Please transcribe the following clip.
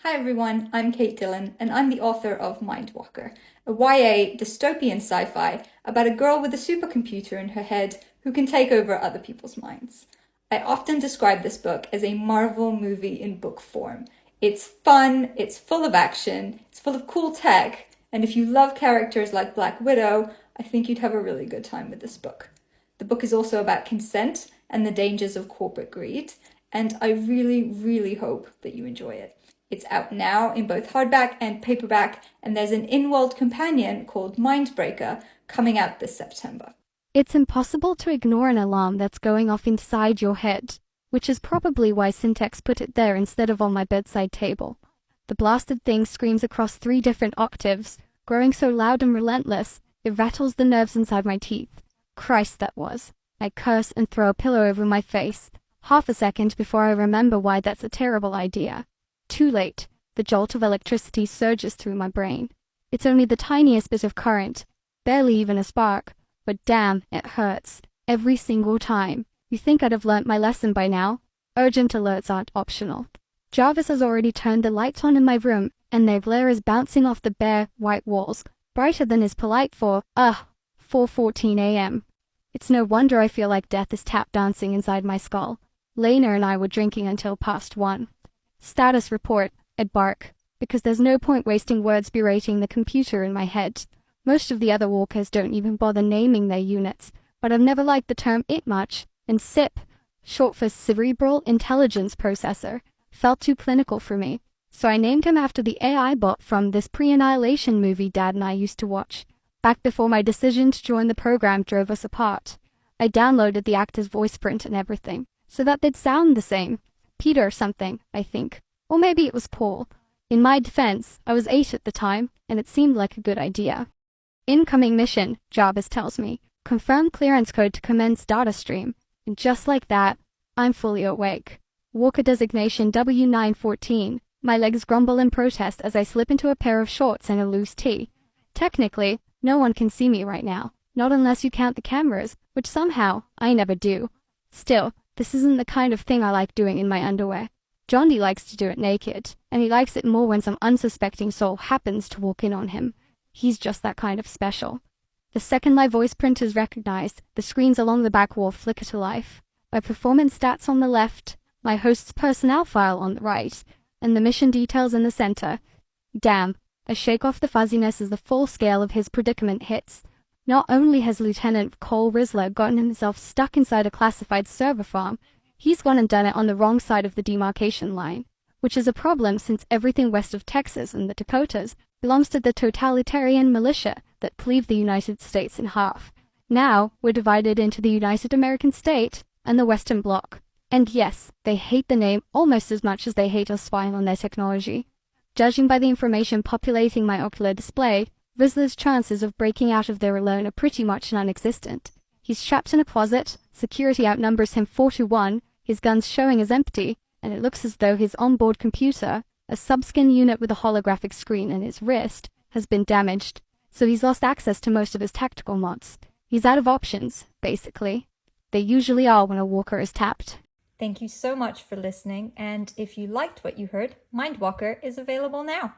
Hi everyone, I'm Kate Dillon, and I'm the author of Mindwalker, a YA dystopian sci-fi about a girl with a supercomputer in her head who can take over other people's minds. I often describe this book as a Marvel movie in book form. It's fun, it's full of action, it's full of cool tech, and if you love characters like Black Widow, I think you'd have a really good time with this book. The book is also about consent and the dangers of corporate greed, and I really hope that you enjoy it. It's out now in both hardback and paperback, and there's an in-world companion called Mindbreaker coming out this September. It's impossible to ignore an alarm that's going off inside your head, which is probably why Syntex put it there instead of on my bedside table. The blasted thing screams across 3 different octaves, growing so loud and relentless, it rattles the nerves inside my teeth. Christ, that was. I curse and throw a pillow over my face, half a second before I remember why that's a terrible idea. Too late, the jolt of electricity surges through my brain. It's only the tiniest bit of current, barely even a spark, but damn, it hurts, every single time. You think I'd have learnt my lesson by now? Urgent alerts aren't optional. Jarvis has already turned the lights on in my room, and their glare is bouncing off the bare, white walls, brighter than is polite for, 4:14 a.m. It's no wonder I feel like death is tap dancing inside my skull. Lena and I were drinking until past 1. Status report, I'd bark, because there's no point wasting words berating the computer in my head. Most of the other walkers don't even bother naming their units, but I've never liked the term IT much, and CIP, short for Cerebral Intelligence Processor, felt too clinical for me, so I named him after the AI bot from this pre-annihilation movie Dad and I used to watch, back before my decision to join the program drove us apart. I downloaded the actor's voice print and everything, so that they'd sound the same. Peter or something, I think. Or maybe it was Paul. In my defense, I was 8 at the time, and it seemed like a good idea. Incoming mission, Jarvis tells me. Confirm clearance code to commence data stream. And just like that, I'm fully awake. Walker designation W914. My legs grumble in protest as I slip into a pair of shorts and a loose tee. Technically, no one can see me right now. Not unless you count the cameras, which somehow I never do. Still, this isn't the kind of thing I like doing in my underwear. Johnny likes to do it naked, and he likes it more when some unsuspecting soul happens to walk in on him. He's just that kind of special. The second my voice print is recognized, the screens along the back wall flicker to life. My performance stats on the left, my host's personnel file on the right, and the mission details in the center. Damn, I shake off the fuzziness as the full scale of his predicament hits. Not only has Lieutenant Cole Rizzler gotten himself stuck inside a classified server farm, he's gone and done it on the wrong side of the demarcation line, which is a problem since everything west of Texas and the Dakotas belongs to the totalitarian militia that cleave the United States in half. Now, we're divided into the United American State and the Western Bloc. And yes, they hate the name almost as much as they hate us spying on their technology. Judging by the information populating my ocular display, Rizzler's chances of breaking out of there alone are pretty much non-existent. He's trapped in a closet, security outnumbers him 4-1, his gun's showing as empty, and it looks as though his onboard computer, a subskin unit with a holographic screen in his wrist, has been damaged, so he's lost access to most of his tactical mods. He's out of options, basically. They usually are when a walker is tapped. Thank you so much for listening, and if you liked what you heard, Mindwalker is available now.